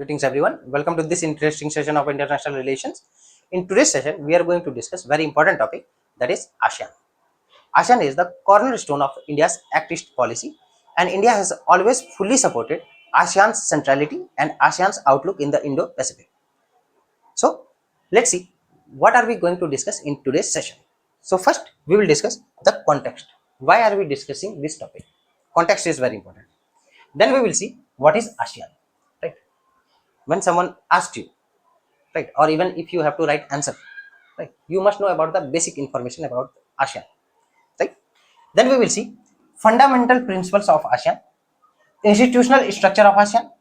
Greetings everyone. Welcome to this interesting session of international relations. In today's session, we are going to discuss very important topic, that is ASEAN. ASEAN is the cornerstone of India's Act East policy, and India has always fully supported ASEAN's centrality and ASEAN's outlook in the Indo-Pacific. So let's see what are we going to discuss in today's session. So first we will discuss the context. Why are we discussing this topic? Context is very important. Then we will see what is ASEAN, right? When someone asks you, right, or even if you have to write answer, right, you must know about the basic information about ASEAN, right? Then we will see fundamental principles of ASEAN, institutional structure of ASEAN,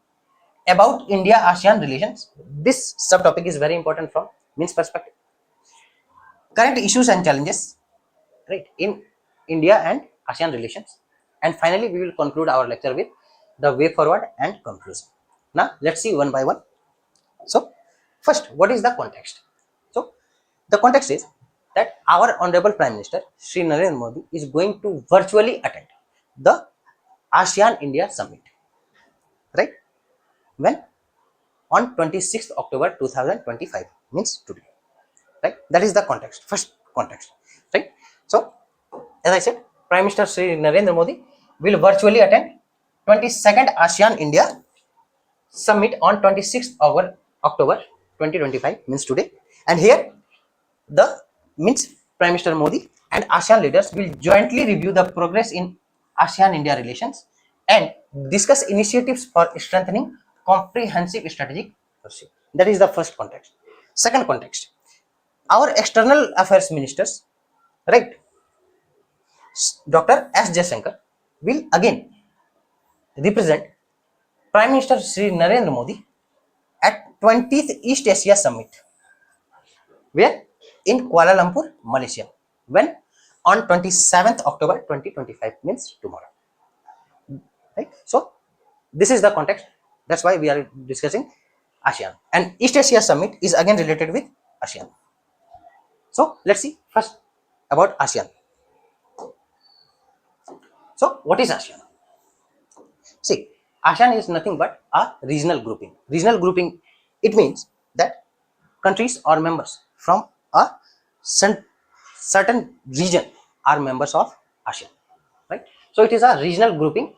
about India ASEAN relations. This subtopic is very important from means perspective. Current issues and challenges, right, in India and ASEAN relations, and finally we will conclude our lecture with the way forward and conclusion. Now let's see one by one. So first, what is the context? So the context is that our honorable Prime Minister Shri Narendra Modi is going to virtually attend the ASEAN India Summit, right? When? On 26th October 2025, means today, right? That is the context, first context, right? So as I said, Prime Minister Shri Narendra Modi will virtually attend 22nd ASEAN India Summit on 26th October 2025, means today. And here the means Prime Minister Modi and ASEAN leaders will jointly review the progress in ASEAN India relations and discuss initiatives for strengthening comprehensive strategic pursuit. That is the first context. Second context, our external affairs ministers, right, Dr. S. Jaishankar, will again represent Prime Minister Shri Narendra Modi at 20th East Asia Summit, where? In Kuala Lumpur, Malaysia. When? On 27th October 2025, means tomorrow, right? So this is the context. That's why we are discussing ASEAN, and East Asia Summit is again related with ASEAN. So let's see first about ASEAN. So what is ASEAN? See, ASEAN is nothing but a regional grouping. Regional grouping, it means that countries or members from a certain region are members of ASEAN, right? So it is a regional grouping,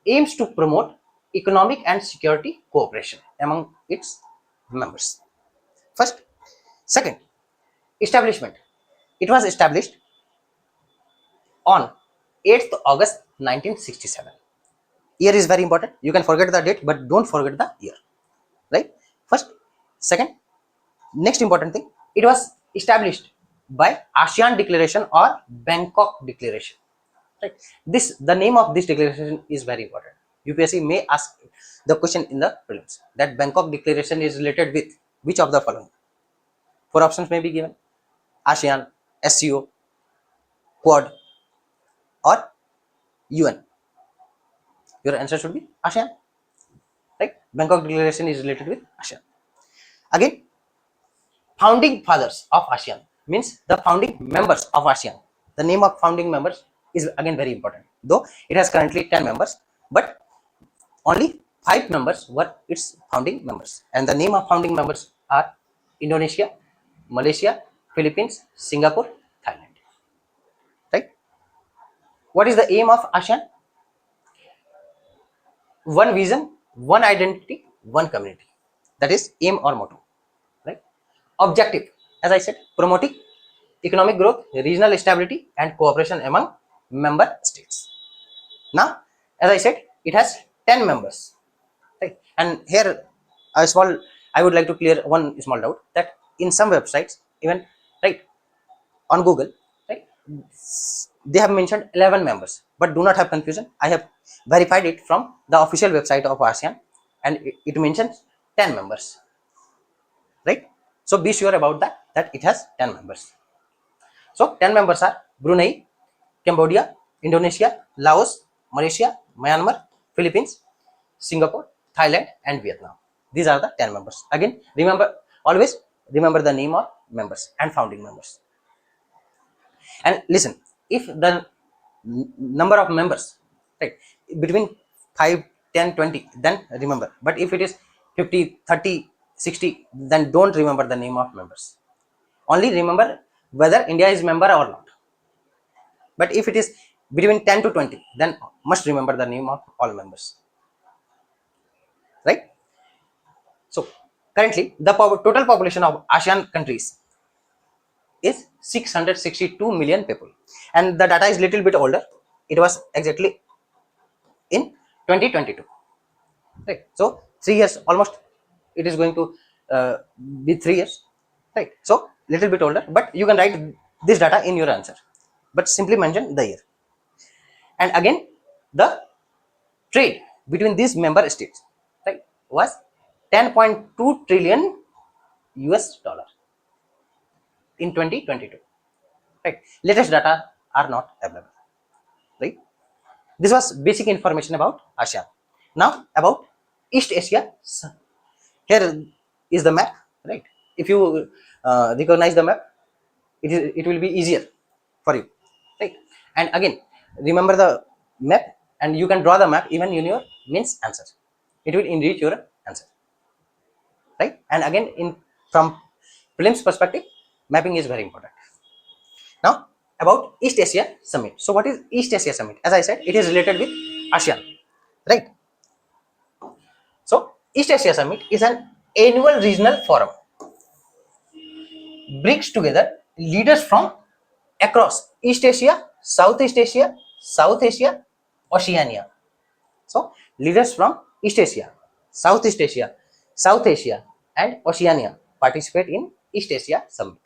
aims to promote economic and security cooperation among its members. First. Second, establishment. It was established on 8th August 1967. Year is very important. You can forget the date, but don't forget the year, right? First. Second, next important thing, it was established by ASEAN Declaration or Bangkok Declaration, right? The name of this declaration is very important. UPSC may ask the question in the prelims that Bangkok Declaration is related with which of the following? Four options may be given: ASEAN, SCO, Quad, or UN. Your answer should be ASEAN, right? Bangkok Declaration is related with ASEAN. Again, founding fathers of ASEAN means the founding members of ASEAN. The name of founding members is again very important. Though it has currently 10 members, but only 5 members were its founding members. And the name of founding members are Indonesia, Malaysia, Philippines, Singapore, Thailand. Right? What is the aim of ASEAN? One vision, one identity, one community. That is aim or motto. Right? Objective, as I said, promoting economic growth, regional stability, and cooperation among member states. Now, as I said, it has 10 members. Right? And here I would like to clear one small doubt, that in some websites, even right on Google, right, they have mentioned 11 members, but do not have confusion. I have verified it from the official website of ASEAN, and it mentions 10 members, right? So be sure about that it has 10 members. So 10 members are Brunei, Cambodia, Indonesia, Laos, Malaysia, Myanmar, Philippines, Singapore, Thailand, and Vietnam. These are the 10 members. Again, always remember the name of members and founding members. And listen, if the number of members, right, between 5, 10, 20, then remember. But if it is 50, 30, 60, then don't remember the name of members. Only remember whether India is member or not. But if it is between 10 to 20, then must remember the name of all members. Right? So currently the total population of ASEAN countries is 662 million people, and the data is little bit older. It was exactly in 2022. Right? So 3 years almost. It is going to be 3 years. Right? So little bit older, but you can write this data in your answer, but simply mention the year. And again, the trade between these member states, right, was 10.2 trillion US dollar in 2022. Right? Latest data are not available. Right? This was basic information about ASEAN. Now about East Asia. Here is the map. Right? If you recognize the map, it will be easier for you. Right? And again, remember the map, and you can draw the map even in your means answer. It will enrich your answer. Right? And again, in from prelims perspective, mapping is very important. Now about East Asia Summit. So what is East Asia Summit? As I said, it is related with ASEAN, right? So East Asia Summit is an annual regional forum, brings together leaders from across East Asia, Southeast Asia, South Asia, Oceania. So leaders from East Asia, Southeast Asia, South Asia, and Oceania participate in East Asia Summit.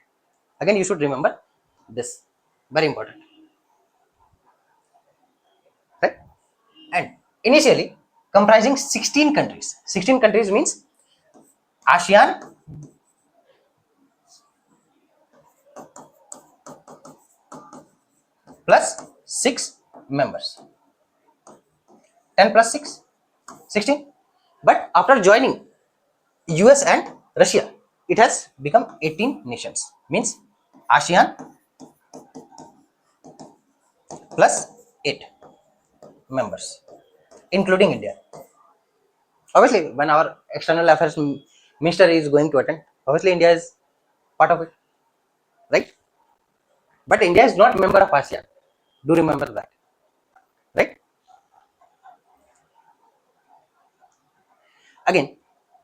Again, you should remember this, very important, right? And initially comprising 16 countries. 16 countries means ASEAN plus 6 members. 10 plus 6, 16. But after joining US and Russia, it has become 18 nations. Means ASEAN plus 8 members, including India. Obviously, when our external affairs minister is going to attend, obviously India is part of it, right? But India is not member of ASEAN. Do remember that, right? Again,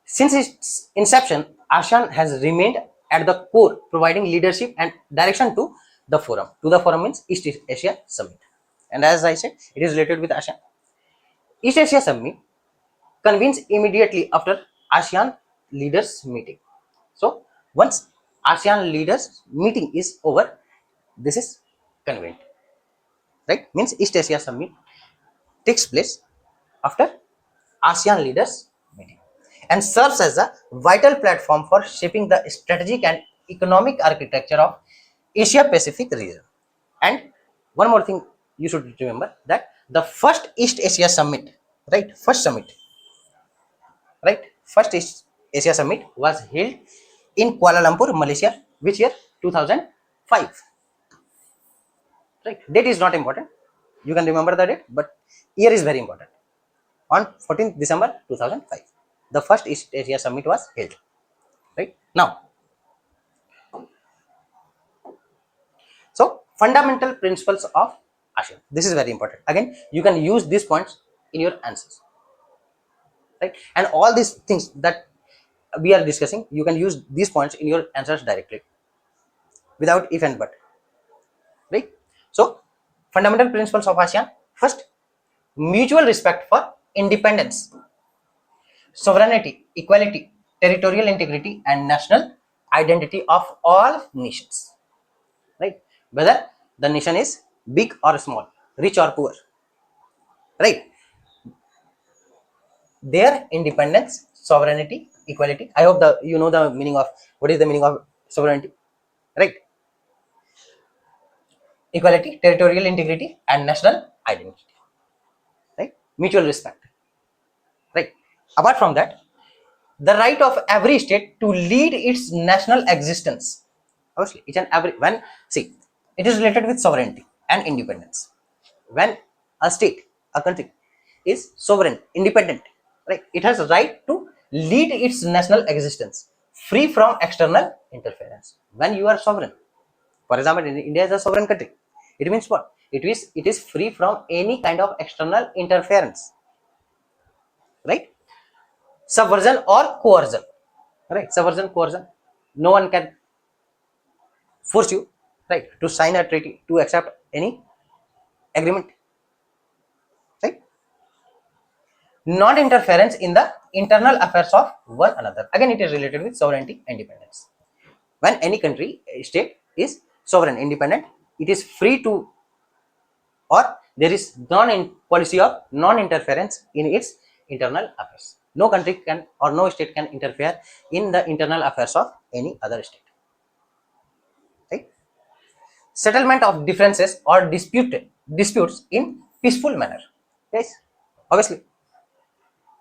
since its inception, ASEAN has remained at the core, providing leadership and direction to the forum. To the forum means East Asia Summit. And as I said, it is related with ASEAN. East Asia Summit convenes immediately after ASEAN leaders meeting. So once ASEAN leaders meeting is over, this is convened. Right? Means East Asia Summit takes place after ASEAN leaders meeting and serves as a vital platform for shaping the strategic and economic architecture of Asia Pacific region. And one more thing you should remember, that the first East Asia Summit, right? First East Asia Summit was held in Kuala Lumpur, Malaysia, which year? 2005. Right? Date is not important. You can remember the date, but year is very important. On 14th December 2005, the first East Asia Summit was held. Right? Now, so fundamental principles of ASEAN. This is very important. Again, you can use these points in your answers. Right? And all these things that we are discussing, you can use these points in your answers directly, without if and but. Right? So, fundamental principles of ASEAN. First, mutual respect for independence, sovereignty, equality, territorial integrity, and national identity of all nations. Right? Whether the nation is big or small, rich or poor. Right? Their independence, sovereignty, equality. I hope the you know the meaning of what is the meaning of sovereignty. Right? Equality, territorial integrity, and national identity. Right? Mutual respect. Right? Apart from that, the right of every state to lead its national existence. Obviously, each and every when see it is related with sovereignty and independence. When a state, a country is sovereign, independent, right, it has a right to lead its national existence free from external interference. When you are sovereign, for example, India is a sovereign country. It means what? It is free from any kind of external interference, right? Subversion or coercion, right? Subversion, coercion. No one can force you, right, to sign a treaty, to accept any agreement, right? Non-interference in the internal affairs of one another. Again, it is related with sovereignty and independence. When any country, state is sovereign, independent, it is free to, or there is policy of non-interference in its internal affairs. No country can or no state can interfere in the internal affairs of any other state. Right? Settlement of differences or disputes in peaceful manner. Yes, obviously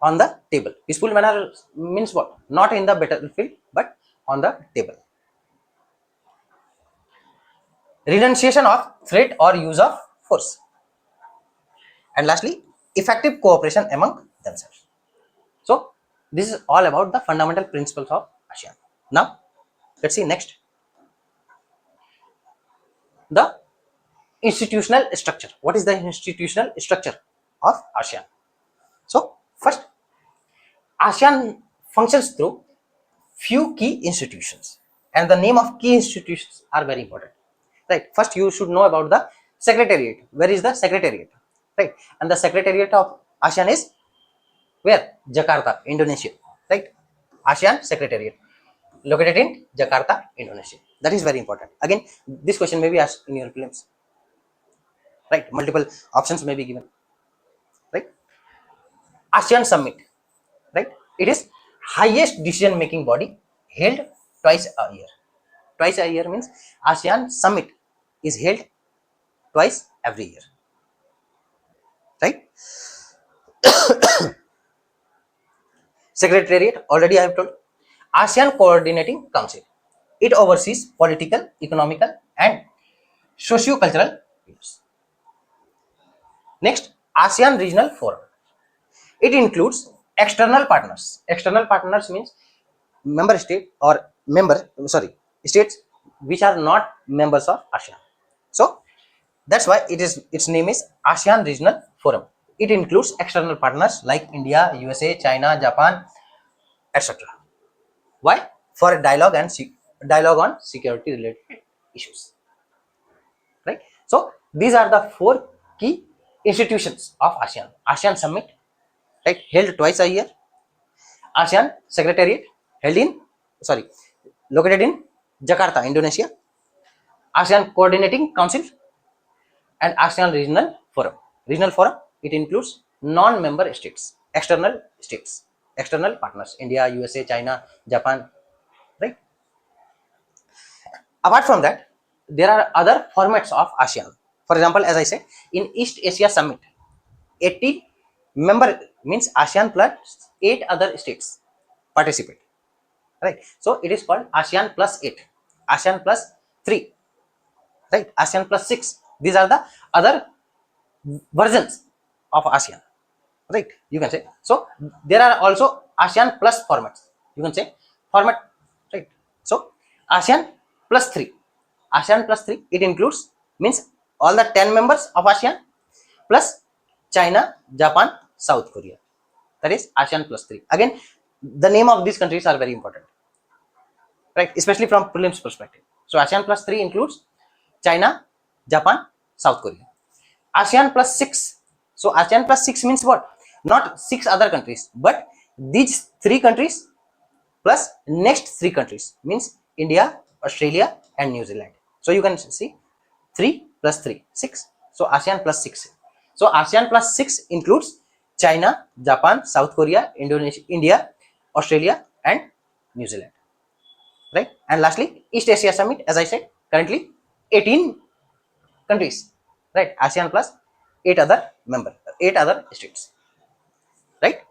on the table. Peaceful manner means what? Not in the battlefield, but on the table. Renunciation of threat or use of force. And lastly, effective cooperation among themselves. So this is all about the fundamental principles of ASEAN. Now let's see next the institutional structure. What is the institutional structure of ASEAN? So first, ASEAN functions through few key institutions, and the name of key institutions are very important. Right. First, you should know about the secretariat. Where is the secretariat? Right. And the secretariat of ASEAN is where? Jakarta, Indonesia. Right. ASEAN secretariat located in Jakarta, Indonesia. That is very important. Again, this question may be asked in your prelims. Right. Multiple options may be given. Right. ASEAN summit. Right. It is highest decision making body held twice a year. Twice a year means ASEAN summit is held twice every year. Right. Secretariat, already I have told. ASEAN Coordinating Council. It oversees political, economical, and socio-cultural issues. Next, ASEAN Regional Forum. It includes external partners. External partners means member state or states which are not members of ASEAN. So that's why its name is ASEAN Regional Forum. It includes external partners like India, USA, China, Japan, etc. Why? For dialogue on security related issues. Right. So these are the four key institutions of ASEAN. ASEAN Summit, right, held twice a year. ASEAN Secretariat, held in located in Jakarta, Indonesia. ASEAN Coordinating Council and ASEAN Regional Forum. Regional Forum, it includes non-member states, external partners, India, USA, China, Japan, right? Apart from that, there are other formats of ASEAN. For example, as I said, in East Asia Summit, 80 member means ASEAN plus 8 other states participate. Right. So it is called ASEAN plus 8, ASEAN plus 3, right? ASEAN plus 6. These are the other versions of ASEAN. Right. You can say. So there are also ASEAN plus formats. You can say format. Right. So ASEAN plus 3. ASEAN plus 3, it includes means all the 10 members of ASEAN plus China, Japan, South Korea. That is ASEAN plus 3. Again, the name of these countries are very important, right? Especially from prelims perspective. So ASEAN plus 3 includes China, Japan, South Korea. ASEAN plus 6. So ASEAN plus 6 means what? Not 6 other countries, but these 3 countries plus next 3 countries means India, Australia, and New Zealand. So you can see 3 plus 3, 6. So ASEAN plus 6. So ASEAN plus 6 includes China, Japan, South Korea, Indonesia, India, Australia, and New Zealand. Right? And lastly, East Asia Summit, as I said, currently 18 countries. Right? ASEAN plus 8 other states. Right?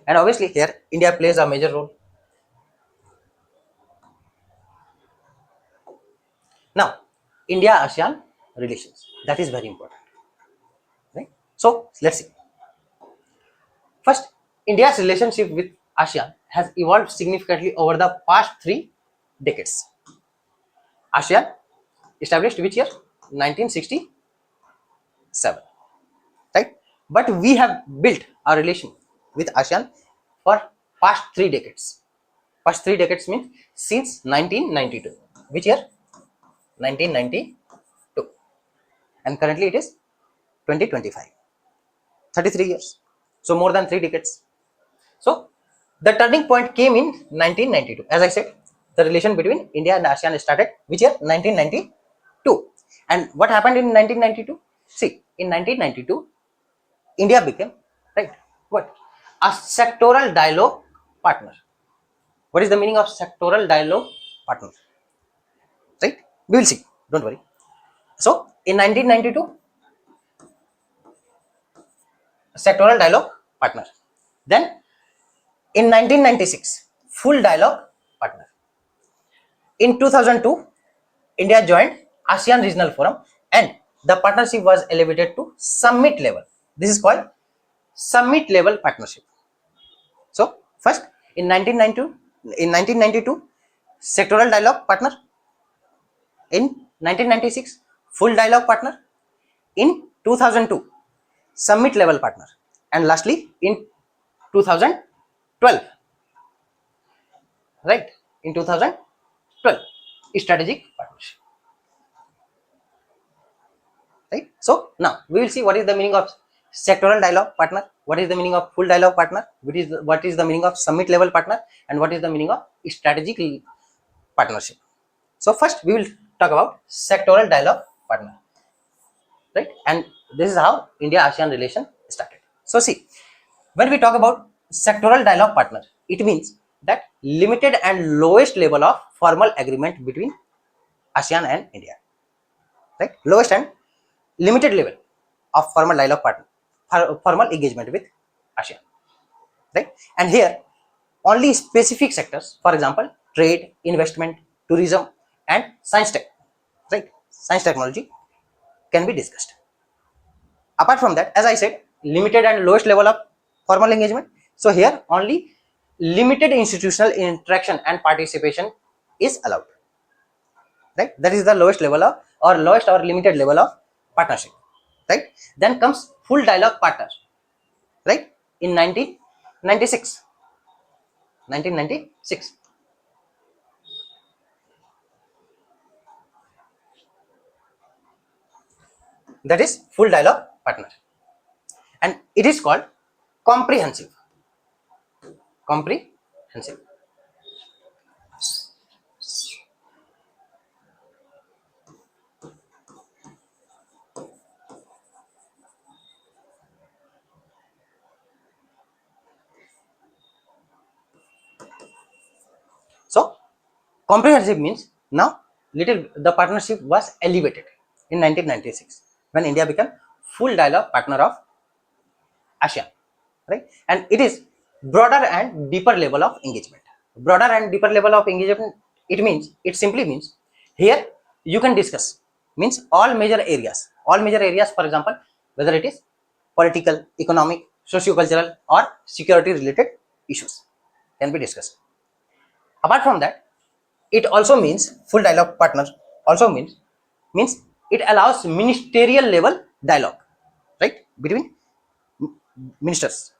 And obviously here India plays a major role. Now, India ASEAN relations. That is very important. Right? So let's see. First, India's relationship with ASEAN has evolved significantly over the past 3 decades. ASEAN established which year? 1967, right? But we have built our relation with ASEAN for past 3 decades. Past 3 decades means since 1992. Which year? 1992. And currently it is 2025. 33 years. So more than 3 decades. So the turning point came in 1992. As I said, the relation between India and ASEAN started which year? 1992. And what happened in 1992? See, in 1992, India became, right, what? A sectoral dialogue partner. What is the meaning of sectoral dialogue partner? Right? We will see. Don't worry. So in 1992, sectoral dialogue partner. Then in 1996, full dialogue partner. In 2002, India joined ASEAN Regional Forum and the partnership was elevated to summit level. This is called summit level partnership. So first in 1992, sectoral dialogue partner. In 1996, full dialogue partner. In 2002, summit level partner. And lastly in 2012, right? In 2012, strategic partnership. Right? So now we will see what is the meaning of sectoral dialogue partner, what is the meaning of full dialogue partner, what is the meaning of summit level partner, and what is the meaning of strategic partnership. So first we will talk about sectoral dialogue partner, right? And this is how India-ASEAN relation started. So see, when we talk about sectoral dialogue partner, it means that limited and lowest level of formal agreement between ASEAN and India, right? Lowest and limited level of formal dialogue partner, formal engagement with ASEAN, right? And here only specific sectors, for example, trade, investment, tourism, and science tech, right? Science technology can be discussed. Apart from that, as I said, limited and lowest level of formal engagement. So here only limited institutional interaction and participation is allowed, right? That is the lowest level of or lowest or limited level of partnership, right? Then comes full dialogue partner, right? In 1996, that is full dialogue partner, and it is called comprehensive. Comprehensive. So comprehensive means now the partnership was elevated in 1996 when India became full dialogue partner of ASEAN, right? And it is broader and deeper level of engagement. Broader and deeper level of engagement, it simply means here you can discuss, means all major areas, for example, whether it is political, economic, socio-cultural or security related issues can be discussed. Apart from that, it also means full dialogue partner also means it allows ministerial level dialogue, right, between ministers,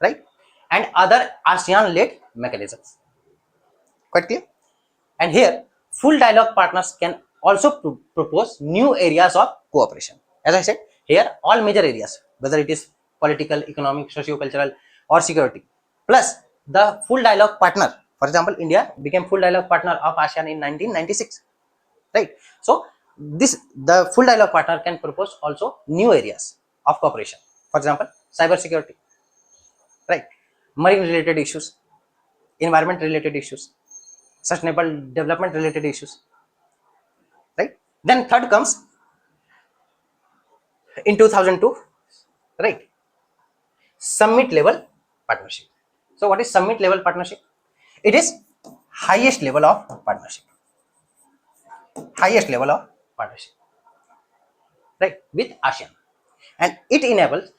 right, and other ASEAN led mechanisms. Quite clear? And here full dialogue partners can also propose new areas of cooperation. As I said, here all major areas, whether it is political, economic, socio-cultural or security, plus the full dialogue partner. For example, India became full dialogue partner of ASEAN in 1996, right? So the full dialogue partner can propose also new areas of cooperation. For example, cyber security, right, marine related issues, environment related issues, sustainable development related issues, right? Then third comes in 2002, right, summit level partnership. So what is summit level partnership? It is highest level of partnership, highest level of partnership, right, with ASEAN, and it enables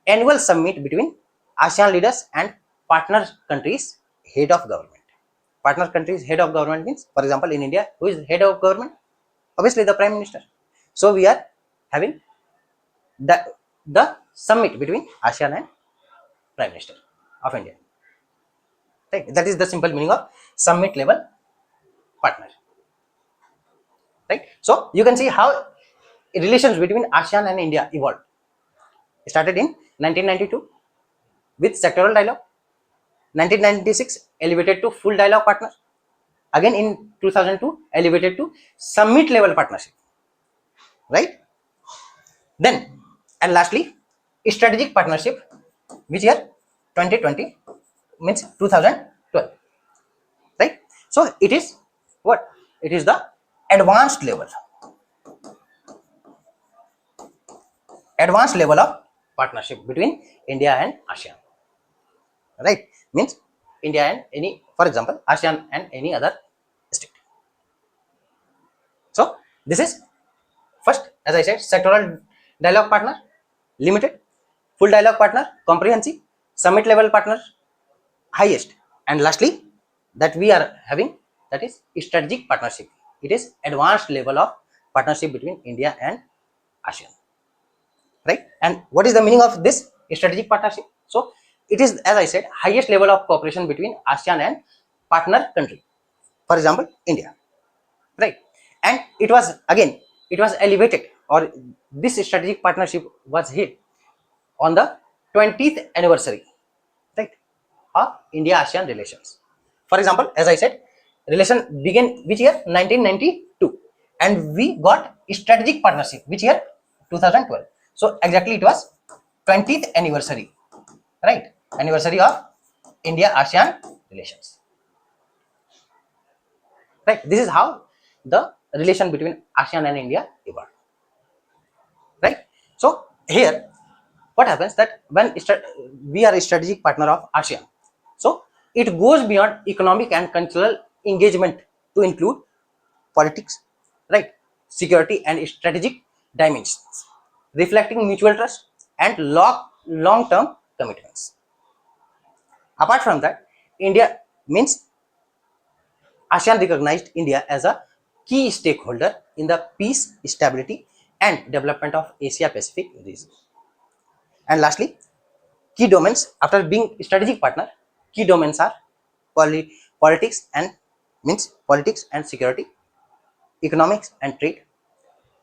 annual summit between ASEAN leaders and partner countries head of government. Partner countries head of government means, for example, in India, who is head of government? Obviously, the Prime Minister. So we are having the summit between ASEAN and Prime Minister of India. Right? That is the simple meaning of summit level partner. Right? So you can see how relations between ASEAN and India evolved. It started in 1992 with sectoral dialogue. 1996 elevated to full dialogue partner. Again in 2002 elevated to summit level partnership. Right? Then and lastly, strategic partnership, which year? 2020 means 2012. Right? So it is what? It is the advanced level of partnership between India and ASEAN. Right? Means India and any, for example, ASEAN and any other state. So this is first, as I said, sectoral dialogue partner, limited, full dialogue partner, comprehensive, summit level partner, highest, and lastly, that we are having, that is strategic partnership. It is advanced level of partnership between India and ASEAN. Right? And what is the meaning of this strategic partnership? So it is, as I said, highest level of cooperation between ASEAN and partner country, for example, India. Right? And it was again, it was elevated, or this strategic partnership was held on the 20th anniversary, right, of India ASEAN relations. For example, as I said, relation began which year? 1992, and we got strategic partnership which year? 2012. So exactly it was 20th anniversary, right? Anniversary of India ASEAN relations. Right? This is how the relation between ASEAN and India evolved. Right? So here, what happens that when we are a strategic partner of ASEAN, so it goes beyond economic and cultural engagement to include politics, right, security and strategic dimensions, reflecting mutual trust and long-term commitments. Apart from that, India means ASEAN recognized India as a key stakeholder in the peace, stability, and development of Asia Pacific region. And lastly, key domains after being strategic partner, key domains are politics and security, economics and trade,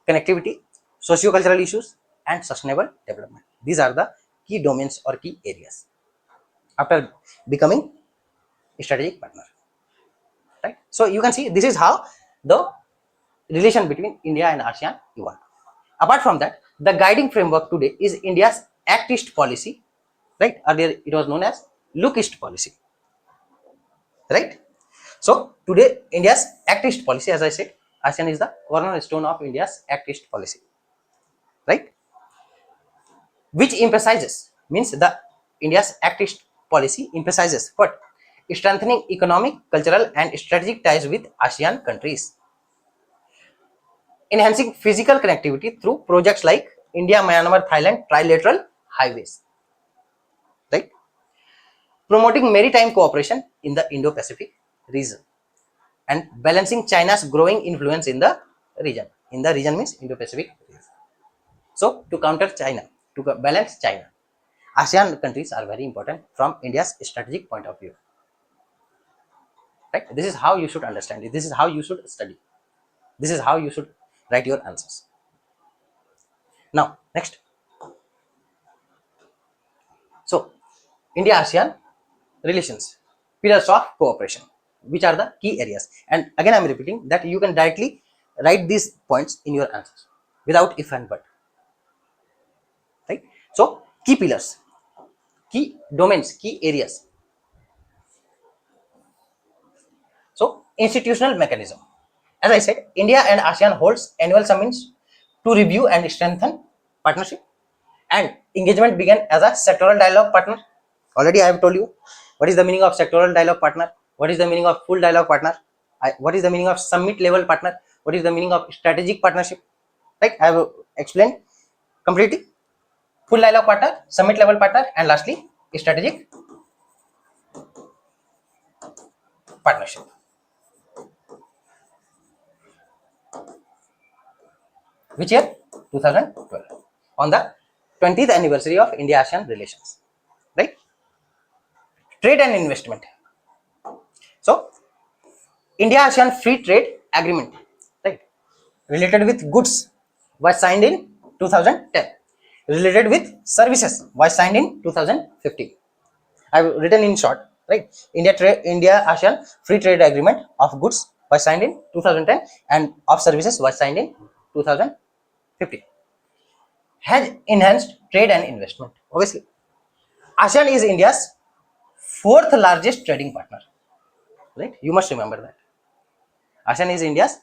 connectivity, socio-cultural issues, and sustainable development. These are the key domains or key areas after becoming strategic partner. Right? So you can see this is how the relation between India and ASEAN evolved. Apart from that, the guiding framework today is India's Act East policy. Right? Earlier it was known as Look East policy. Right? So today India's Act East policy, as I said, ASEAN is the cornerstone of India's Act East policy. Right? Which emphasizes, means the India's Act East policy emphasizes what? Strengthening economic, cultural, and strategic ties with ASEAN countries, enhancing physical connectivity through projects like India, Myanmar, Thailand trilateral highways, right? Promoting maritime cooperation in the Indo-Pacific region and balancing China's growing influence in the region. In the region means Indo-Pacific region. So to counter China, to balance China, ASEAN countries are very important from India's strategic point of view. Right? This is how you should understand it. This is how you should study. This is how you should write your answers. Now, next. So, India ASEAN relations, pillars of cooperation. Which are the key areas? And again, I am repeating that you can directly write these points in your answers without if and but. Right? So, key pillars, key domains, key areas. So, institutional mechanism. As I said, India and ASEAN holds annual summits to review and strengthen partnership, and engagement began as a sectoral dialogue partner. Already I have told you what is the meaning of sectoral dialogue partner, what is the meaning of full dialogue partner, what is the meaning of summit level partner, what is the meaning of strategic partnership. Right? I have explained completely. Full dialogue partner, summit level partner, and lastly strategic partnership. Which year? 2012. On the 20th anniversary of India-ASEAN relations. Right? Trade and investment. So, India-ASEAN Free Trade Agreement, right, related with goods was signed in 2010. Related with services was signed in 2015. I've written in short, right? India-ASEAN Free Trade Agreement of goods was signed in 2010 and of services was signed in 2015. Has enhanced trade and investment. Obviously, ASEAN is India's fourth largest trading partner. Right? You must remember that. ASEAN is India's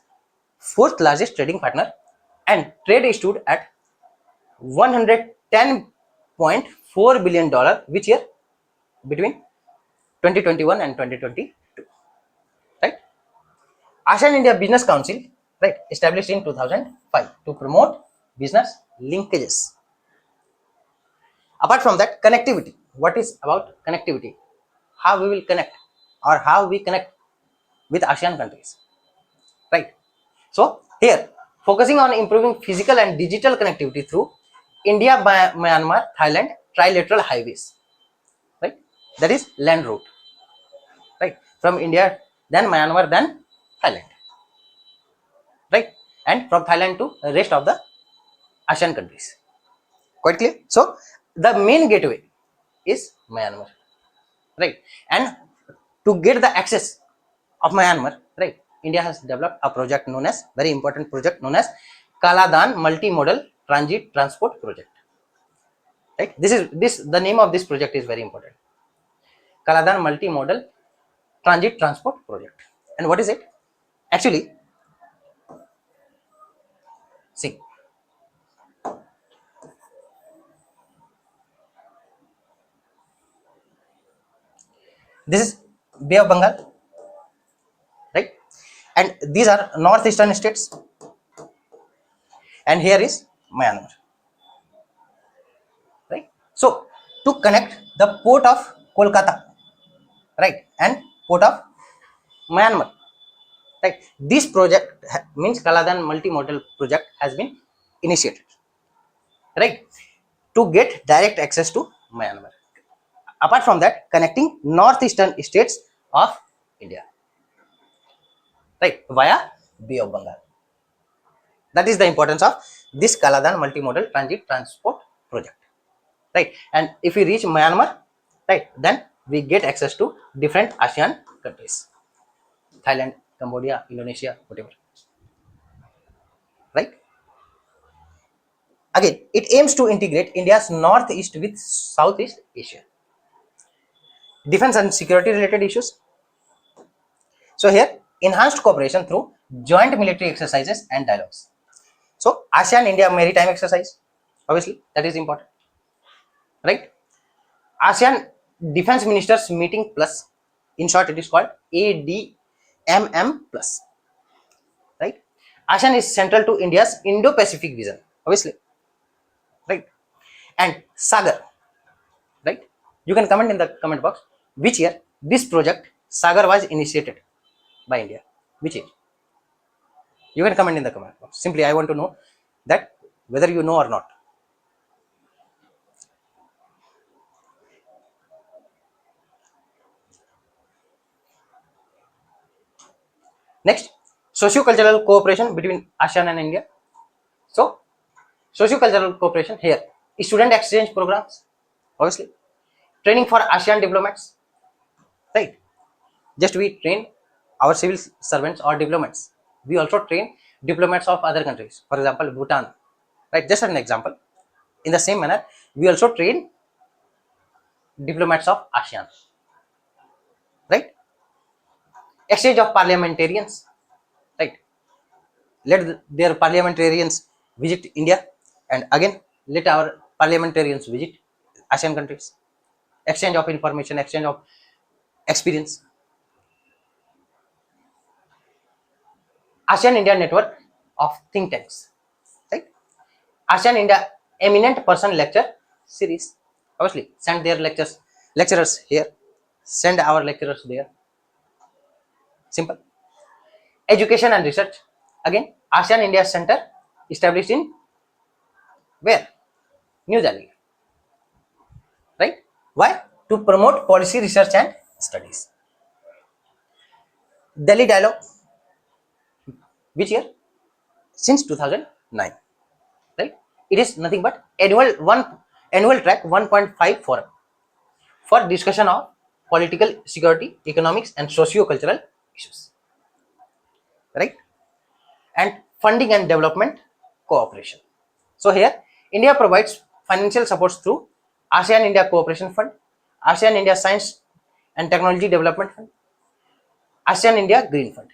fourth largest trading partner and trade stood at $110.4 billion which year? Between 2021 and 2022. Right? ASEAN India Business Council, right, established in 2005 to promote business linkages. Apart from that, connectivity. What is about connectivity? How we will connect or how we connect with ASEAN countries. Right? So here, focusing on improving physical and digital connectivity through India, Myanmar, Thailand trilateral highways, right? That is land route, right? From India, then Myanmar, then Thailand, right? And from Thailand to the rest of the ASEAN countries. Quite clear? So the main gateway is Myanmar, right? And to get the access of Myanmar, right? India has developed a project known as, very important project known as Kaladan Multimodal Transit Transport Project. Right? The name of this project is very important. Kaladan Multimodal Transit Transport Project. And what is it? Actually, see, this is Bay of Bengal, right? And these are northeastern states. And here is Myanmar, right? So, to connect the port of Kolkata, right, and port of Myanmar, right, this project means Kaladan multimodal project has been initiated, right, to get direct access to Myanmar. Apart from that, connecting northeastern states of India, right, via Bay of Bengal. That is the importance of this Kaladan multimodal transit transport project, right? And if we reach Myanmar, right, then we get access to different ASEAN countries, Thailand, Cambodia, Indonesia, whatever, right? Again, it aims to integrate India's northeast with Southeast Asia. Defense and security related issues. So here, enhanced cooperation through joint military exercises and dialogues. So ASEAN India maritime exercise, obviously that is important, right? ASEAN Defense Ministers Meeting Plus, in short it is called ADMM Plus, right? ASEAN is central to India's Indo-Pacific vision, obviously, right? And Sagar, right? You can comment in the comment box which year this project Sagar was initiated by India. Which year? You can comment in the comment box. Simply, I want to know that whether you know or not. Next, socio-cultural cooperation between ASEAN and India. So, socio-cultural cooperation here, student exchange programs, obviously, training for ASEAN diplomats, right? Just we train our civil servants or diplomats. We also train diplomats of other countries. For example, Bhutan, right? Just an example. In the same manner, we also train diplomats of ASEAN, right? Exchange of parliamentarians, right? Let their parliamentarians visit India, and again let our parliamentarians visit ASEAN countries. Exchange of information, exchange of experience. ASEAN India network of think tanks, right? ASEAN India eminent person lecture series. Obviously, send their lecturers here. Send our lecturers there. Simple. Education and research. Again, ASEAN India Center established in where? New Delhi. Right? Why? To promote policy research and studies. Delhi Dialogue. Which year? Since 2009. Right? It is nothing but annual track 1.5 forum for discussion of political, security, economics, and socio-cultural issues. Right? And funding and development cooperation. So here, India provides financial supports through ASEAN India Cooperation Fund, ASEAN India Science and Technology Development Fund, ASEAN India Green Fund.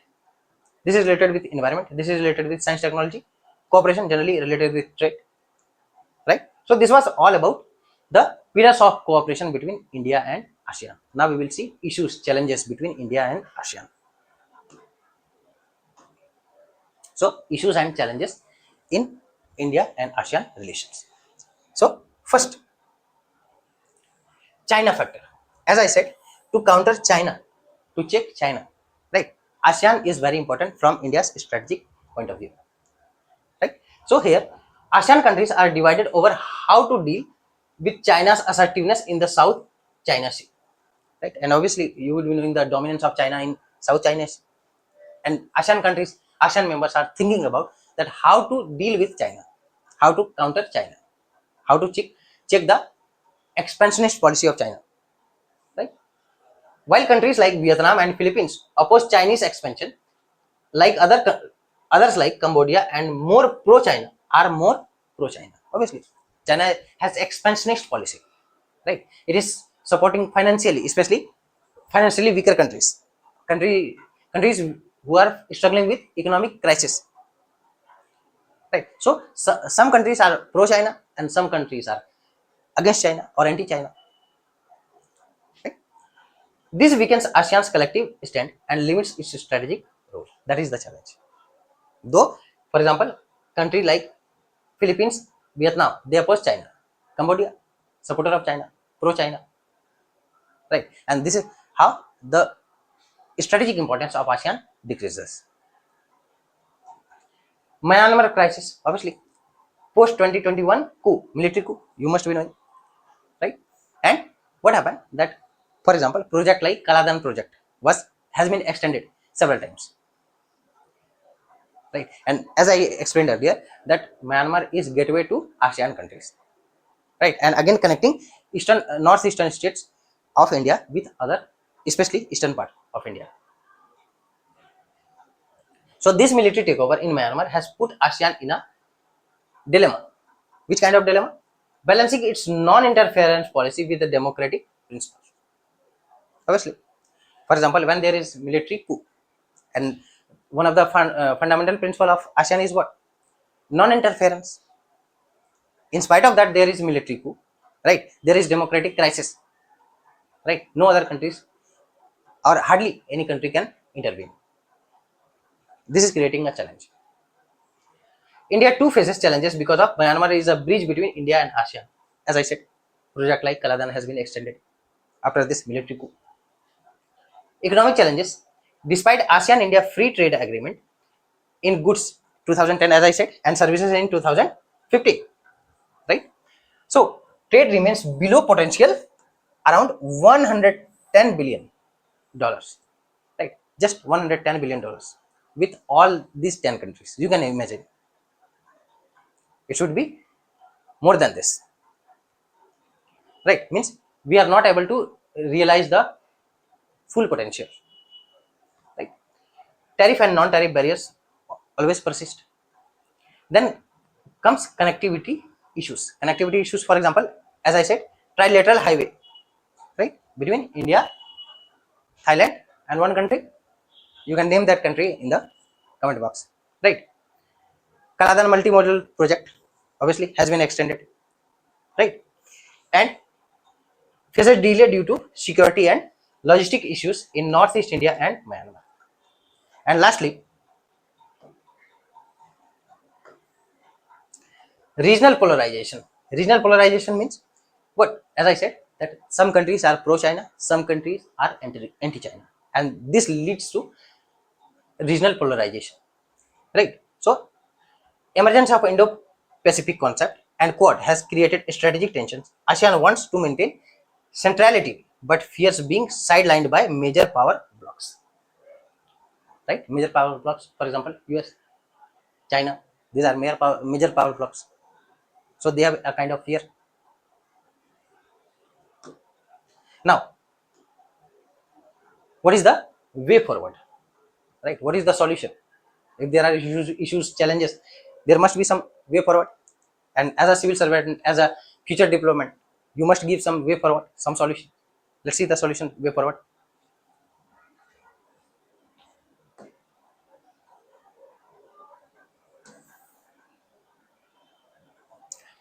This is related with environment. This is related with science technology. Cooperation generally related with trade. Right? So this was all about the pillars of cooperation between India and ASEAN. Now we will see issues, challenges between India and ASEAN. So issues and challenges in India and ASEAN relations. So first, China factor. As I said, to counter China, to check China, right? ASEAN is very important from India's strategic point of view, right? So here, ASEAN countries are divided over how to deal with China's assertiveness in the South China Sea, right? And obviously, you will be knowing the dominance of China in South China Sea, and ASEAN countries, ASEAN members are thinking about that how to deal with China, how to counter China, how to check the expansionist policy of China, right? While countries like Vietnam and Philippines oppose Chinese expansion, like others like Cambodia and more pro-China are more pro-China. Obviously, China has expansionist policy, right? It is supporting financially, especially financially weaker countries who are struggling with economic crisis, right? So some countries are pro-China and some countries are against China or anti-China. Right? This weakens ASEAN's collective stand and limits its strategic role. That is the challenge. Though, for example, country like Philippines, Vietnam, they oppose China. Cambodia, supporter of China, pro-China, right? And this is how the strategic importance of ASEAN decreases. Myanmar crisis, obviously, post 2021 coup, military coup, you must be knowing, right? And what happened? That, for example, project like Kaladan project has been extended several times, right? And as I explained earlier, that Myanmar is gateway to ASEAN countries, right? And again connecting northeastern states of India with other, especially eastern part of India. So this military takeover in Myanmar has put ASEAN in a dilemma. Which kind of dilemma? Balancing its non-interference policy with the democratic principles. Obviously, for example, when there is military coup, and one of the fundamental principle of ASEAN is what? Non-interference. In spite of that, there is military coup, right? There is democratic crisis, right? No other countries or hardly any country can intervene. This is creating a challenge. India too faces challenges because of Myanmar is a bridge between India and ASEAN. As I said, project like Kaladan has been extended after this military coup. Economic challenges. Despite ASEAN India free trade agreement in goods 2010, as I said, and services in 2015, right? So trade remains below potential around $110 billion, right? Just $110 billion with all these 10 countries. You can imagine it should be more than this, right? Means we are not able to realize the full potential, right? Tariff and non-tariff barriers always persist. Then comes connectivity issues. Connectivity issues, for example, as I said, trilateral highway, right, between India, Thailand, and one country. You can name that country in the comment box, right? Kaladan multimodal project obviously has been extended, right? And faces delay due to security and logistic issues in Northeast India and Myanmar. And lastly, regional polarization. Regional polarization means what? As I said, that some countries are pro-China, some countries are anti-China, and this leads to regional polarization, right? So emergence of Indo-Pacific concept and Quad has created strategic tensions. ASEAN wants to maintain centrality but fears being sidelined by major power blocks, right? Major power blocks, for example, US, China, these are major power blocks. So they have a kind of fear. Now, what is the way forward, right? What is the solution? If there are issues, challenges, there must be some way forward. And as a civil servant, as a future deployment, you must give some way forward, some solution. Let's see the solution way forward.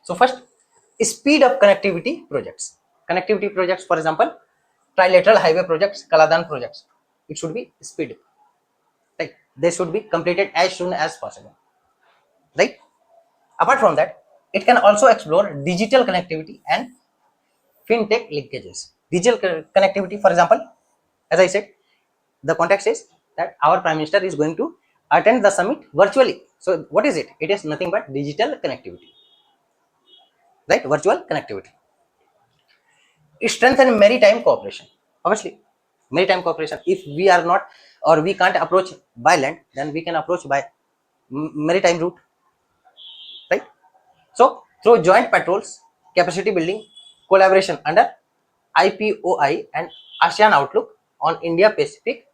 So first, speed of connectivity projects. Connectivity projects, for example, trilateral highway projects, Kaladan projects. It should be speed, right? They should be completed as soon as possible, right? Apart from that, it can also explore digital connectivity and fintech linkages. Digital connectivity, for example, as I said, the context is that our Prime Minister is going to attend the summit virtually. So what is it? It is nothing but digital connectivity, right? Virtual connectivity. Strengthen maritime cooperation. Obviously, maritime cooperation, if we are not or we can't approach by land, then we can approach by maritime route, right? So through joint patrols, capacity building, collaboration under IPOI and ASEAN outlook on India Pacific,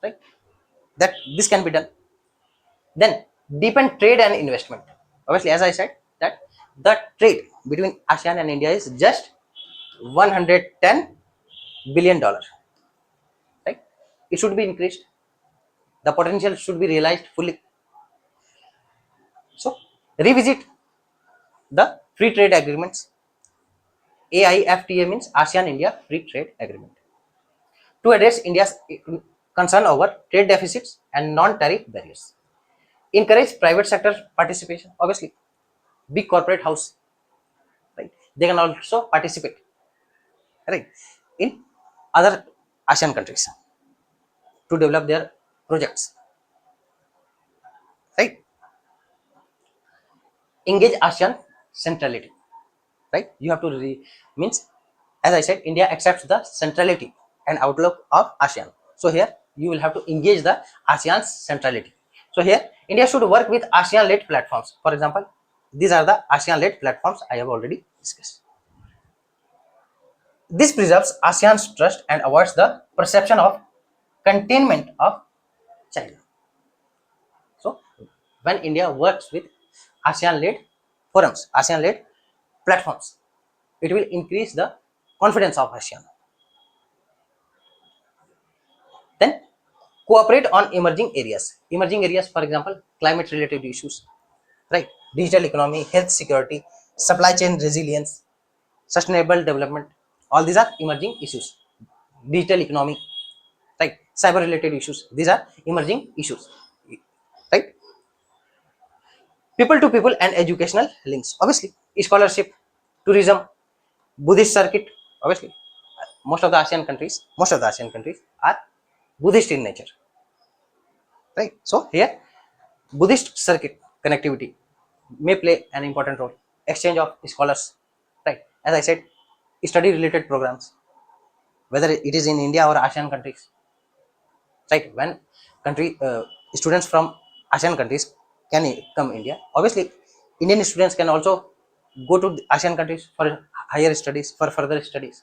right? That this can be done. Then deepen trade and investment. Obviously, as I said, that the trade between ASEAN and India is just 110 billion dollars, right? It should be increased. The potential should be realized fully. So revisit the free trade agreements. AIFTA means ASEAN India Free Trade Agreement to address India's concern over trade deficits and non-tariff barriers. Encourage private sector participation. Obviously, big corporate house, right? They can also participate, right, in other ASEAN countries to develop their projects, right? Engage ASEAN centrality, right? You have to means, as I said, India accepts the centrality and outlook of ASEAN. So here you will have to engage the ASEAN's centrality. So here India should work with ASEAN-led platforms. For example, these are the ASEAN-led platforms I have already discussed. This preserves ASEAN's trust and avoids the perception of containment of China. So when India works with ASEAN-led forums, ASEAN-led platforms, it will increase the confidence of ASEAN. Then cooperate on emerging areas. Emerging areas, for example, climate related issues, right? Digital economy, health security, supply chain resilience, sustainable development. All these are emerging issues. Digital economy, right? Cyber related issues. These are emerging issues, right? People to people and educational links. Obviously, scholarship, tourism, Buddhist circuit. Obviously, most of the ASEAN countries are Buddhist in nature, right? So here Buddhist circuit connectivity may play an important role. Exchange of scholars, right? As I said, study related programs, whether it is in India or ASEAN countries, right? When country students from ASEAN countries can come India, obviously Indian students can also go to the ASEAN countries for higher studies, for further studies.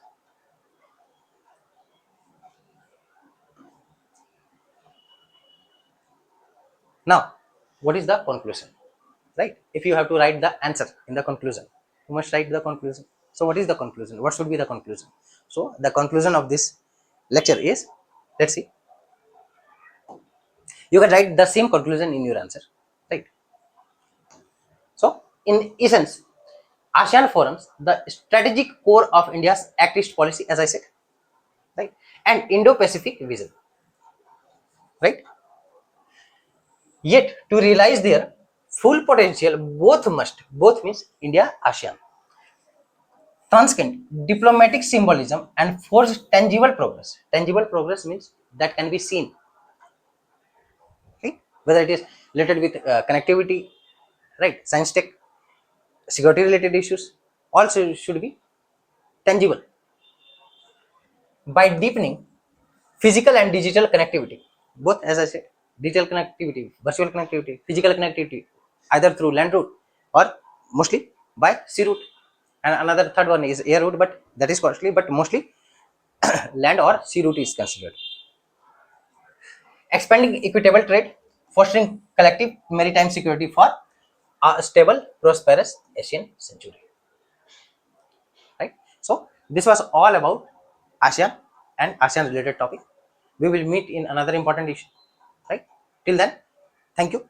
Now, what is the conclusion? Right? If you have to write the answer in the conclusion, you must write the conclusion. So what is the conclusion? What should be the conclusion? So the conclusion of this lecture is, let's see, you can write the same conclusion in your answer, right? So in essence, ASEAN forums the strategic core of India's Act East policy, as I said, right, and Indo-Pacific vision, right? Yet to realize their full potential, both means India, ASEAN, transcend diplomatic symbolism and forge tangible progress. Tangible progress means that can be seen, whether it is related with connectivity, right, science tech, security related issues, also should be tangible. By deepening physical and digital connectivity, both, as I said, digital connectivity, virtual connectivity, physical connectivity, either through land route or mostly by sea route, and another third one is air route, but that is costly, but mostly land or sea route is considered. Expanding equitable trade, fostering collective maritime security for a stable, prosperous Asian century. Right. So this was all about ASEAN and ASEAN related topic. We will meet in another important issue. Right. Till then, thank you.